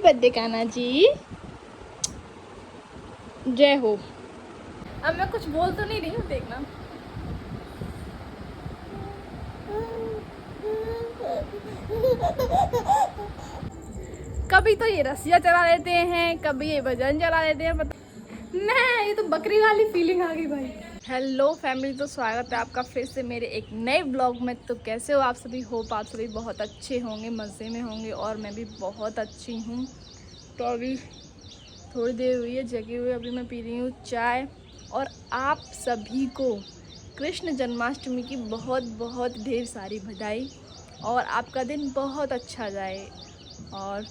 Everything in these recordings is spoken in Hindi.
बर्थडे कान्हा जी, जय हो। अब मैं कुछ बोल तो नहीं रही हूँ, देखना। कभी तो ये रस्सियाँ चला लेते हैं, कभी ये भजन चला लेते हैं, मैं ये तो बकरी वाली फीलिंग आ गई भाई। हेलो फैमिली, तो स्वागत है आपका फिर से मेरे एक नए ब्लॉग में। तो कैसे हो आप सभी? होप आप सभी बहुत अच्छे होंगे, मज़े में होंगे, और मैं भी बहुत अच्छी हूँ। तो अभी थोड़ी देर हुई है जगी हुई, अभी मैं पी रही हूँ चाय। और आप सभी को कृष्ण जन्माष्टमी की बहुत बहुत ढेर सारी बधाई, और आपका दिन बहुत अच्छा जाए, और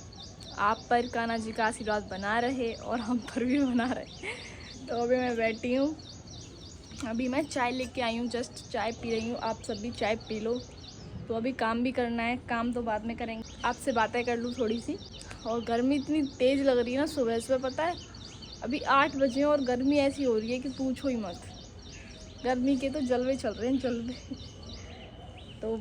आप पर कान्हा जी का आशीर्वाद बना रहे और हम पर भी बना रहे। तो अभी मैं बैठी हूँ, अभी मैं चाय लेके आई हूँ, जस्ट चाय पी रही हूँ। आप सब भी चाय पी लो। तो अभी काम भी करना है, काम तो बाद में करेंगे। आपसे बातें कर लूँ थोड़ी सी। और गर्मी इतनी तेज़ लग रही है ना, सुबह सुबह पता है अभी 8 बजे और गर्मी ऐसी हो रही है कि पूछो ही मत। गर्मी के तो जलवे चल रहे हैं, जलवे। तो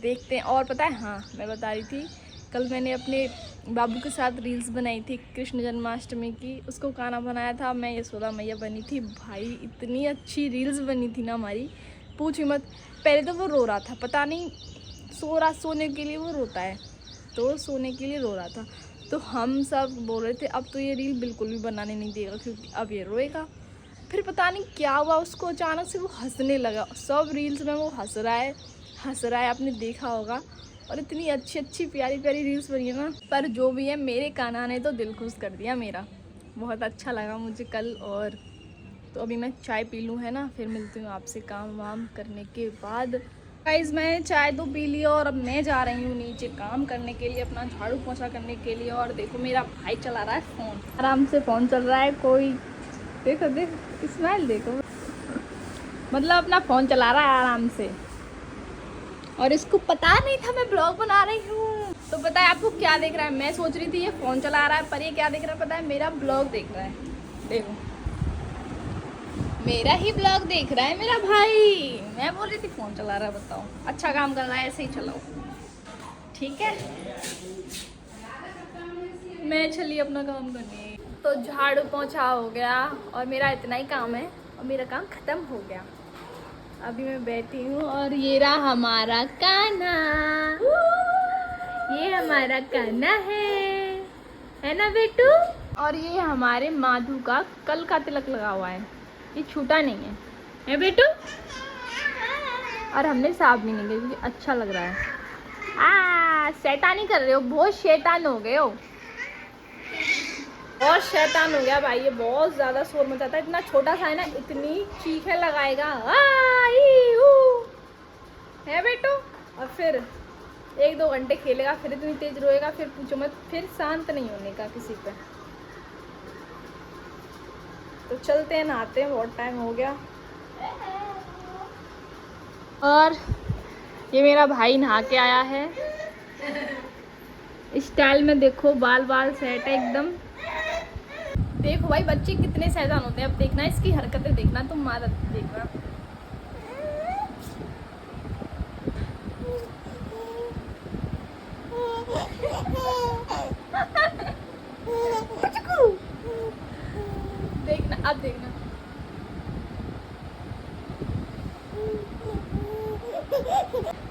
देखते हैं। और पता है, हाँ मैं बता रही थी, कल मैंने अपने बाबू के साथ रील्स बनाई थी कृष्ण जन्माष्टमी की। उसको खाना बनाया था, मैं यशोदा मैया बनी थी। भाई इतनी अच्छी रील्स बनी थी ना हमारी, पूछ ही मत। पहले तो वो रो रहा था, पता नहीं सोने के लिए वो रोता है, तो सोने के लिए रो रहा था। तो हम सब बोल रहे थे अब तो ये रील बिल्कुल भी बनाने नहीं देगा, क्योंकि अब ये रोएगा। फिर पता नहीं क्या हुआ उसको, अचानक से वो हंसने लगा। सब रील्स में वो हंस रहा है, आपने देखा होगा। और इतनी अच्छी अच्छी प्यारी प्यारी रील्स बनी है ना। पर जो भी है, मेरे कान्हा ने तो दिल खुश कर दिया मेरा। बहुत अच्छा लगा मुझे कल। और तो अभी मैं चाय पी लूँ, है ना, फिर मिलती हूँ आपसे काम वाम करने के बाद। गाइस मैं चाय तो पी ली, और अब मैं जा रही हूँ नीचे काम करने के लिए, अपना झाड़ू पोछा करने के लिए। और देखो मेरा भाई चला रहा है फ़ोन, आराम से फ़ोन चल रहा है। कोई देखो स्माइल देखो, मतलब अपना फ़ोन चला रहा है आराम से। और इसको पता नहीं था मैं ब्लॉग बना रही हूँ। तो पता है आपको क्या देख रहा है? मैं सोच रही थी ये फ़ोन चला रहा है, पर ये क्या देख रहा है पता है? मेरा ब्लॉग देख रहा है। देखो मेरा ही ब्लॉग देख रहा है मेरा भाई। मैं बोल रही थी फ़ोन चला रहा है, बताओ। अच्छा काम कर रहा है, ऐसे ही चलाओ, ठीक है। मैं चली अपना काम करने। तो झाड़ू पोछा हो गया, और मेरा इतना ही काम है, और मेरा काम ख़त्म हो गया। अभी मैं बैठी हूँ, और ये रहा हमारा कान्हा। ये हमारा कान्हा है ना बेटू? और ये हमारे माधु का कल का तिलक लगा हुआ है, ये छूटा नहीं है बेटू? और हमने साफ भी नहीं किया क्योंकि अच्छा लग रहा है। शैतानी कर रहे हो, बहुत शैतान हो गए हो, बहुत शैतान हो गया भाई। ये बहुत ज़्यादा शोर मचाता है, इतना छोटा सा है ना, इतनी चीखें लगाएगा है बेटू। और फिर 1-2 घंटे खेलेगा, फिर इतनी तेज रोएगा, फिर पूछो मत, फिर शांत नहीं होने का किसी पे। तो चलते हैं, नहाते हैं, बहुत टाइम हो गया। और ये मेरा भाई नहा के आया है, स्टाइल में देखो, बाल सेट है एकदम। देखो भाई बच्चे कितने शैतान होते हैं। अब देखना इसकी हरकतें, देखना तुम, मारा देखना। देखना अब देखना।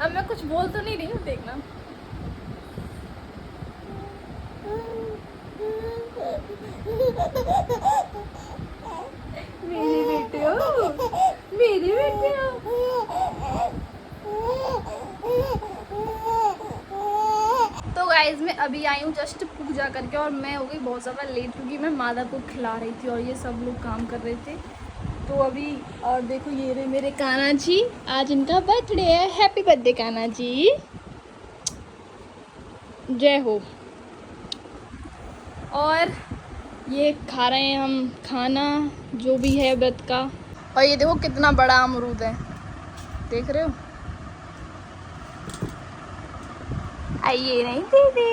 अब मैं कुछ बोल तो नहीं रही हूँ, देखना। मेरे बेटे हो, मेरे बेटे हो। तो गाइज मैं अभी आई हूँ जस्ट पूजा करके, और मैं हो गई बहुत ज़्यादा लेट, क्योंकि मैं मादा को खिला रही थी और ये सब लोग काम कर रहे थे। तो अभी, और देखो ये रहे मेरे कान्हा जी, आज इनका बर्थडे है। हैप्पी बर्थडे कान्हा जी, जय हो। और ये खा रहे हैं हम खाना, जो भी है व्रत का। और ये देखो कितना बड़ा अमरूद है, देख रहे हो? आइए नहीं दीदी,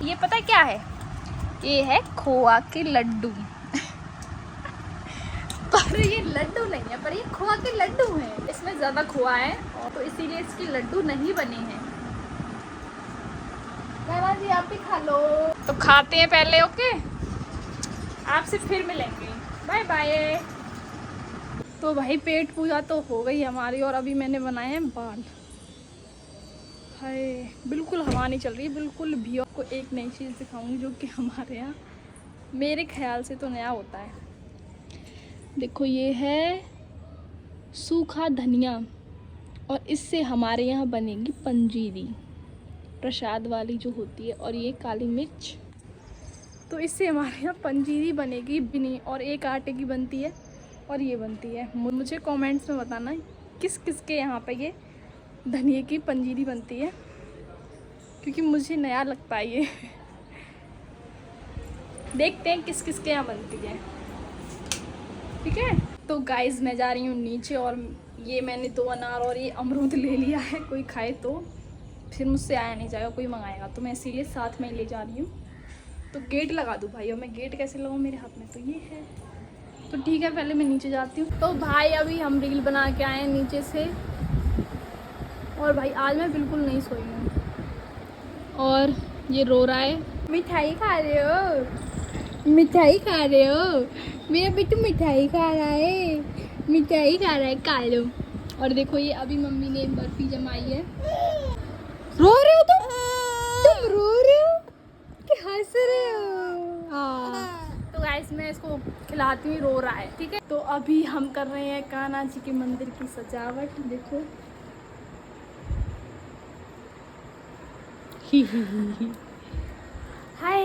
ये पता है क्या है? ये है खोआ के लड्डू। पर ये लड्डू नहीं है, पर ये खोआ के लड्डू हैं। इसमें ज़्यादा खोआ है, और तो इसीलिए इसके लड्डू नहीं बने हैं। कान्हा जी आप भी खा लो। तो खाते हैं पहले, ओके, आपसे फिर मिलेंगे, बाय बाय। तो भाई पेट पूजा तो हो गई हमारी और अभी मैंने बनाए हैं बाल। हाय बिल्कुल हवा नहीं चल रही है बिल्कुल भी। आपको एक नई चीज़ दिखाऊंगी जो कि हमारे यहाँ मेरे ख्याल से तो नया होता है। देखो ये है सूखा धनिया और इससे हमारे यहाँ बनेगी पंजीरी, प्रसाद वाली जो होती है। और ये काली मिर्च, तो इससे हमारे यहाँ पंजीरी बनेगी बिनी। और एक आटे की बनती है और ये बनती है। मुझे कमेंट्स में बताना किस किस के यहाँ पे ये धनिए की पंजीरी बनती है, क्योंकि मुझे नया लगता है ये। देखते हैं किस किस के यहाँ बनती है, ठीक है। तो गाइस मैं जा रही हूँ नीचे और ये मैंने 2 अनार और ये अमरूद ले लिया है। कोई खाए तो फिर मुझसे आया नहीं जाएगा, कोई मंगाएगा, तो मैं इसीलिए साथ में ही ले जा रही हूँ। तो गेट लगा दूँ भाई, और मैं गेट कैसे लगाऊँ, मेरे हाथ में तो ये है। तो ठीक है पहले मैं नीचे जाती हूँ। तो भाई अभी हम रील बना के आए हैं नीचे से, और भाई आज मैं बिल्कुल नहीं सोई हूँ। और ये रो रहा है। मिठाई खा रहे हो, मिठाई खा रहे हो, मेरा बेटू मिठाई खा रहा है, मिठाई खा रहा है, खा लो। और देखो ये अभी मम्मी ने बर्फी जमाई है। रो रहे हो तुम रो रहे हो कि हंस रहे हो? हाँ तो गाइस मैं इसको खिलाती हूँ, रो रहा है, ठीक है। तो अभी हम कर रहे हैं कान्हा जी के मंदिर की सजावट। देखो हाय,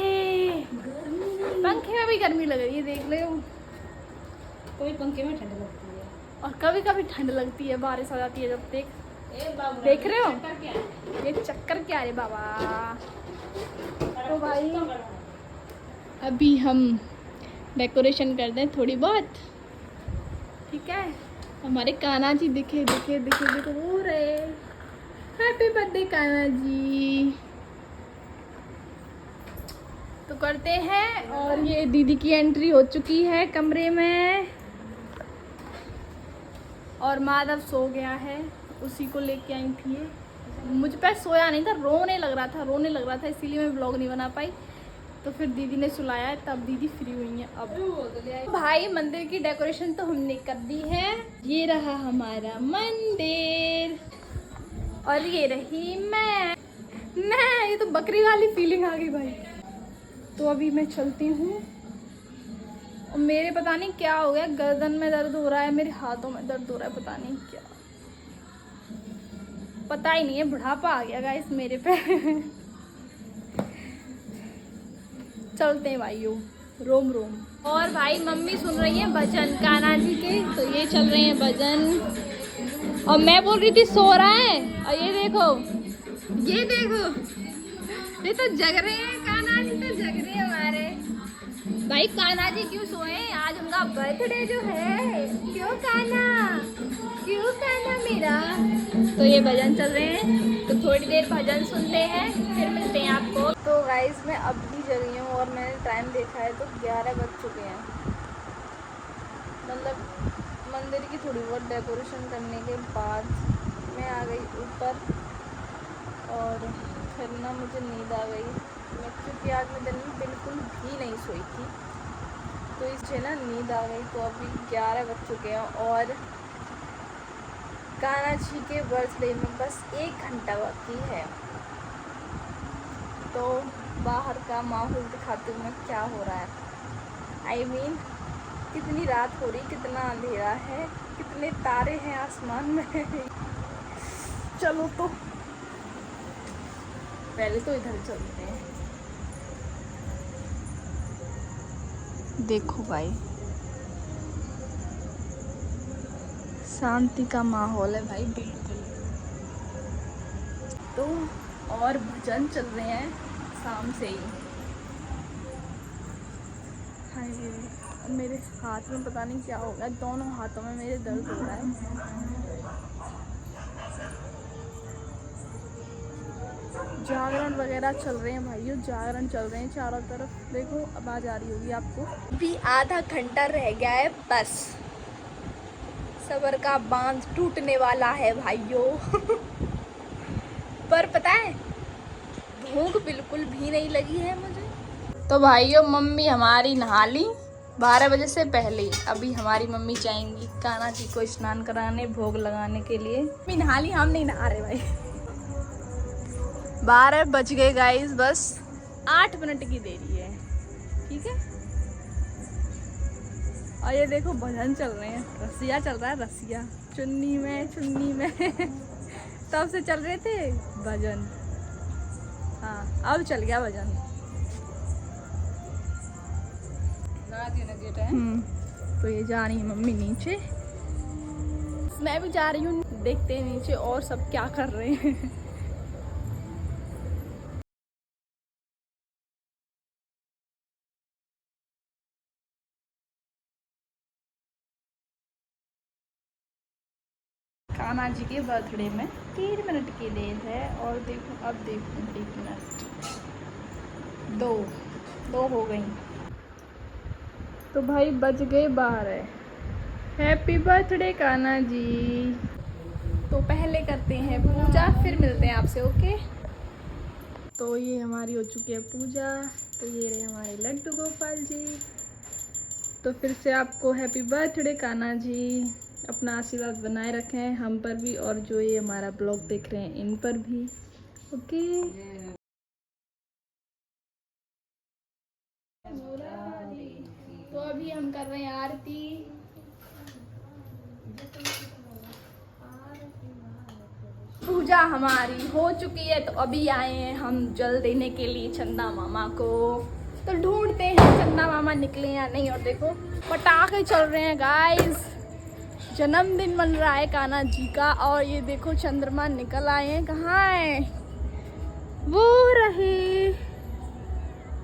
पंखे में भी गर्मी लग रही है, देख ले। कोई पंखे में ठंड लगती है और कभी कभी ठंड लगती है, बारिश आ जाती है जब देख रहे हो ये चक्कर क्या है बाबा। तो भाई अभी हम डेकोरेशन कर दें थोड़ी बहुत, ठीक है। हमारे कान्हा जी दिखे दिखे दिखे दिखे हो रहे। Happy birthday Kanha ji. तो करते हैं। और ये दीदी की एंट्री हो चुकी है कमरे में, और माधव सो गया है, उसी को लेके आई थी। ये मुझ पे सोया नहीं था, रोने लग रहा था, इसीलिए मैं व्लॉग नहीं बना पाई। तो फिर दीदी ने सुलाया है, तब दीदी फ्री हुई है। अब भाई मंदिर की डेकोरेशन तो हमने कर दी है। ये रहा हमारा मंदिर और ये रही मैं ये तो बकरी वाली फीलिंग आ गई भाई। तो अभी मैं चलती हूँ, और मेरे पता नहीं क्या हो गया, गर्दन में दर्द हो रहा है, मेरे हाथों में दर्द हो रहा है, पता नहीं क्या, पता ही नहीं है, बुढ़ापा आ गया गाइस मेरे पे। चलते हैं भाइयों, रोम रोम। और भाई मम्मी सुन रही है भजन कान्हा जी के, तो ये चल रहे हैं भजन। और मैं बोल रही थी सो रहा है, और ये देखो ये तो जग रहे हैं, कान्हा जी तो जग रहे हैं हमारे। भाई कान्हा जी क्यों सोए, आज उनका बर्थडे जो है। क्यों कान्हा मेरा। तो ये भजन चल रहे हैं, तो थोड़ी देर भजन सुनते हैं, फिर मिलते हैं आपको। तो गाइस मैं अब भी जगी हूँ और मैंने टाइम देखा है तो 11 बज चुके हैं। मतलब मंदिर की थोड़ी बहुत डेकोरेशन करने के बाद मैं आ गई ऊपर, और फिर ना मुझे नींद आ गई। मैं क्योंकि आज मैं दिन में बिल्कुल भी नहीं सोई थी, तो इससे ना नींद आ गई। तो अभी 11 बज चुके हैं और कान्हा जी के बर्थडे में बस 1 घंटा बाकी है। तो बाहर का माहौल दिखाते हुए क्या हो रहा है। I mean, कितनी रात हो रही, कितना अंधेरा है, कितने तारे हैं आसमान में। चलो तो पहले तो इधर चलते हैं। देखो भाई शांति का माहौल है भाई बिल्कुल। तो और भजन चल रहे हैं शाम से ही। हाय मेरे हाथ में पता नहीं क्या हो गया, दोनों हाथों में मेरे दर्द हो रहा है। जागरण वगैरह चल रहे हैं भाइयों, जागरण चल रहे हैं चारों तरफ। देखो आवाज आ रही होगी आपको। भी आधा घंटा रह गया है बस, सबर का बांध टूटने वाला है भाइयों। पर पता है भूख बिल्कुल भी नहीं लगी है मुझे। तो भाइयों मम्मी हमारी नहा ली 12 बजे से पहले ही। अभी हमारी मम्मी जाएंगी कान्हा जी को स्नान कराने, भोग लगाने के लिए। मम्मी नहा ली, हम नहीं नहा रहे भाई। 12 बज गए गाइस, बस 8 मिनट की देरी है, ठीक है। और ये देखो भजन चल रहे हैं, रसिया चल रहा है, रसिया चुन्नी में चुन्नी में तब से चल रहे थे भजन। हाँ अब चल गया भजन। तो ये जा रही है मम्मी नीचे, मैं भी जा रही हूँ। देखते हैं नीचे और सब क्या कर रहे हैं। कान्हा जी के बर्थडे में 3 मिनट की देर है। और देखो अब देखो 1 मिनट, दो हो गई। तो भाई बज गए 12। Happy birthday Kanha ji. तो पहले करते हैं पूजा, फिर मिलते हैं आपसे, ओके। तो ये हमारी हो चुकी है पूजा। तो ये रहे हमारे लड्डू गोपाल जी। तो फिर से आपको हैप्पी बर्थडे कान्हा जी। अपना आशीर्वाद बनाए रखें हम पर भी, और जो ये हमारा ब्लॉग देख रहे हैं इन पर भी, ओके। तो अभी हम कर रहे हैं आरती। पूजा हमारी हो चुकी है, तो अभी आए हैं हम जल देने के लिए चंदा मामा को। तो ढूंढते हैं चंदा मामा निकले या नहीं। और देखो पटाखे चल रहे हैं गाइस, जन्मदिन मन रहा है कान्हा जी का। और ये देखो चंद्रमा निकल आए हैं, कहाँ है वो रहे।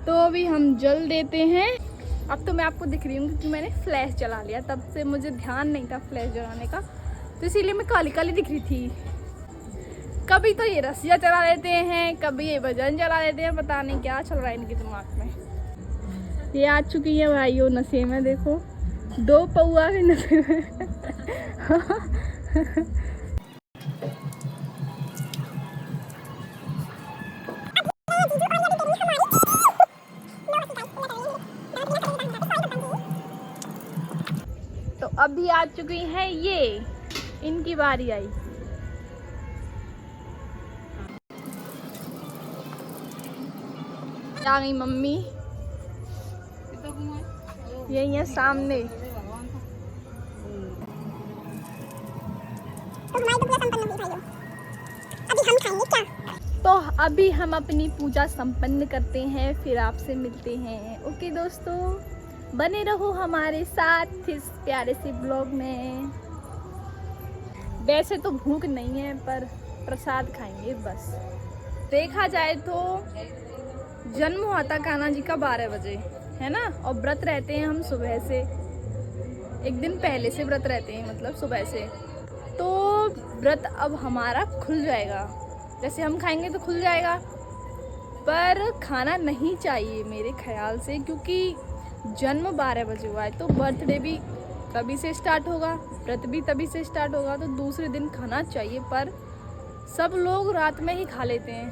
तो अभी हम जल देते हैं। अब तो मैं आपको दिख रही हूँ क्योंकि मैंने फ्लैश जला लिया, तब से मुझे ध्यान नहीं था फ्लैश जलाने का, तो इसीलिए मैं काली काली दिख रही थी। कभी तो ये रसिया चला लेते हैं, कभी ये भजन चला लेते हैं, पता नहीं क्या चल रहा है इनके दिमाग में। ये आ चुकी है भाइयों नशे में, देखो 2 पौआ के नशे में। तो अभी आ चुकी है ये, इनकी बारी आई। आ गई मम्मी, यही है सामने। तो अभी हम अपनी पूजा संपन्न करते हैं, फिर आपसे मिलते हैं, ओके दोस्तों। बने रहो हमारे साथ इस प्यारे से ब्लॉग में। वैसे तो भूख नहीं है, पर प्रसाद खाएंगे बस। देखा जाए तो जन्म हुआ था कान्हा जी का 12 बजे, है ना। और व्रत रहते हैं हम सुबह से, एक दिन पहले से व्रत रहते हैं, मतलब सुबह से। तो व्रत अब हमारा खुल जाएगा, जैसे हम खाएंगे तो खुल जाएगा, पर खाना नहीं चाहिए मेरे ख्याल से, क्योंकि जन्म 12 बजे हुआ है, तो बर्थडे भी तभी से स्टार्ट होगा, व्रत भी तभी से स्टार्ट होगा, तो दूसरे दिन खाना चाहिए। पर सब लोग रात में ही खा लेते हैं,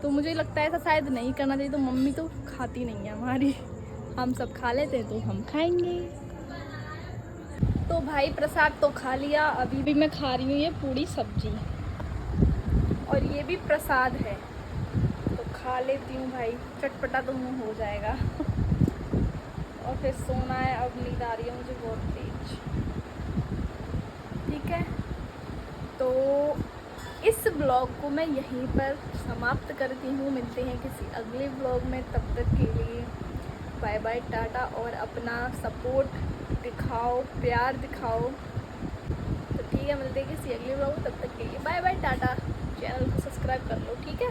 तो मुझे लगता है ऐसा शायद नहीं करना चाहिए। तो मम्मी तो खाती नहीं है हमारी, हम सब खा लेते हैं, तो हम खाएंगे। तो भाई प्रसाद तो खा लिया, अभी भी मैं खा रही हूँ ये पूड़ी सब्जी, और ये भी प्रसाद है, तो खा लेती हूँ भाई, चटपटा तो मुँह हो जाएगा। और फिर सोना है, अब नींद आ रही है मुझे बहुत तेज, ठीक है। तो इस ब्लॉग को मैं यहीं पर समाप्त करती हूँ, मिलते हैं किसी अगले ब्लॉग में, तब तक के लिए बाय बाय, टाटा। और अपना सपोर्ट दिखाओ, प्यार दिखाओ, तो ठीक है, मिलते हैं किसी अगले ब्लॉग में, तब तक के लिए बाय बाय, टाटा। चैनल को सब्सक्राइब कर लो, ठीक है।